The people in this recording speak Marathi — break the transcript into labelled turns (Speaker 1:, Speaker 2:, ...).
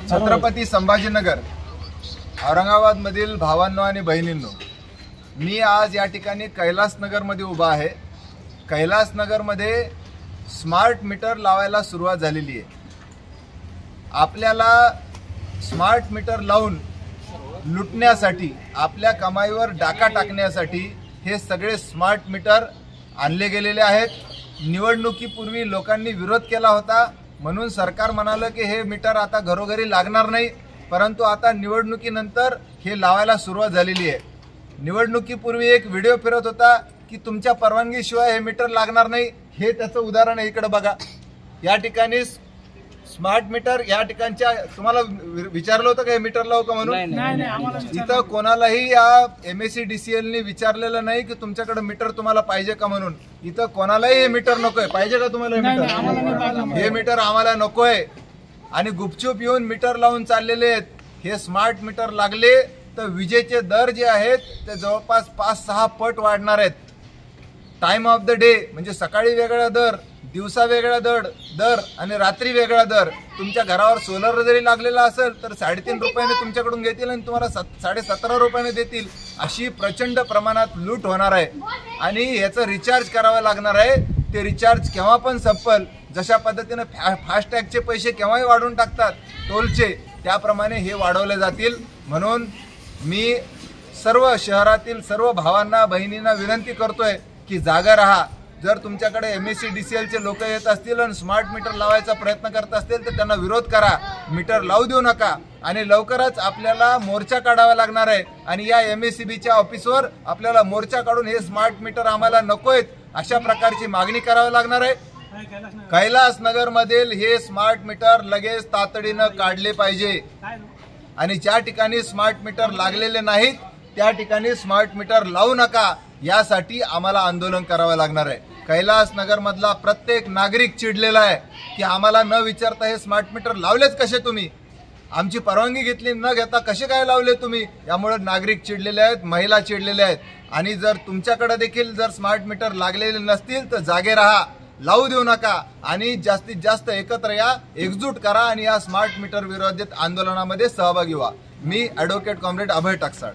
Speaker 1: छत्रपती संभाजीनगर औरंगाबाद मधील भावांनो आणि बहिणींनो, मी आज या ठिकाणी कैलासनगर मध्ये उभा आहे। कैलासनगर मध्ये स्मार्ट मीटर लावायला सुरुवात झालेली आहे। आपल्याला स्मार्ट मीटर लावून लुटण्यासाठी, आपल्या कमाईवर डाका टाकण्यासाठी हे सगळे स्मार्ट मीटर आणले गेलेले आहेत। निवडणुकीपूर्वी लोकांनी विरोध केला होता, म्हणून सरकार म्हणाले की हे मीटर आता घरोघरी लागणार नाही, परंतु आता निवडणुकीनंतर हे लावायला सुरुवात झालेली आहे। निवडणुकीपूर्वी एक व्हिडिओ फिरत होता की तुमच्या परवानगीशिवाय हे मीटर लागणार नाही। हे त्याचं उदाहरण आहे, इकडे बघा। या ठिकाणी स्मार्ट मीटर, या ठिकाणच्या तुम्हाला विचारलं होतं का हे मीटर लावू का म्हणून? इथं कोणालाही या MSEDCL ने विचारलेलं नाही की तुमच्याकडे मीटर तुम्हाला पाहिजे का म्हणून। इथं कोणालाही हे मीटर नकोय। पाहिजे का तुम्हाला हे मीटर? हे मीटर आम्हाला नकोय। आणि गुपचूप येऊन मीटर लावून चाललेले आहेत। हे स्मार्ट मीटर लागले तर विजेचे दर जे आहेत ते जवळपास 5-6 पट वाढणार आहेत। टाइम ऑफ द डे म्हणजे सकाळी वेगळा दर, दिवसा वेगळा दर आणि रात्री वेगळा दर। तुमच्या घरावर सोलर जरी लागलेला असेल तर 3.5 रुपयाने तुमच्याकडून घेतील आणि तुम्हाला 17.5 रुपयाने देतील। अशी प्रचंड प्रमाणात लूट होणार आहे आणि याचं रिचार्ज करावं लागणार आहे। ते रिचार्ज केव्हा पण संपल। जशा पद्धतीने फास्टॅगचे पैसे केव्हाही वाढवून टाकतात टोलचे, त्याप्रमाणे हे वाढवले जातील। म्हणून मी सर्व शहरातील सर्व भावांना बहिणींना विनंती करतोय की जागा राहा। जर तुमच्याकडे MSEDCL चे लोक येत असतील आणि स्मार्ट मीटर लावायचा प्रयत्न करत असतील तर त्यांना विरोध करा, मीटर लावू देऊ नका। आणि लवकरच आपल्याला मोर्चा काढावा लागणार आहे आणि या MSEBच्या ऑफिसवर आपल्याला मोर्चा काढून हे स्मार्ट मीटर आम्हाला नकोयत अशा प्रकारची मागणी करावी लागणार आहे। कैलासनगर मधील हे स्मार्ट मीटर लगेच तातडीने काढले पाहिजे आणि ज्या ठिकाणी स्मार्ट मीटर लागलेले नाहीत त्या ठिकाणी स्मार्ट मीटर लावू नका, यासाठी आम्हाला आंदोलन करावं लागणार आहे। कैलासनगर मधला प्रत्येक नागरिक चिडलेला आहे की आम्हाला न विचारता हे स्मार्ट मीटर लावलेच कसे तुम्ही? आमची परवानगी घेतली न घेता कसे काय लावले तुम्ही? यामुळे नागरिक चिडलेले आहेत, महिला चिडलेल्या आहेत। आणि जर तुमच्याकडे देखील जर स्मार्ट मीटर लागलेले नसतील तर जागे राहा, लावू देऊ नका आणि जास्तीत जास्त एकत्र या, एकजूट करा आणि या स्मार्ट मीटर विरोधी आंदोलनामध्ये सहभागी व्हा। मी ॲडव्होकेट कॉम्रेड अभय टाकसाळ।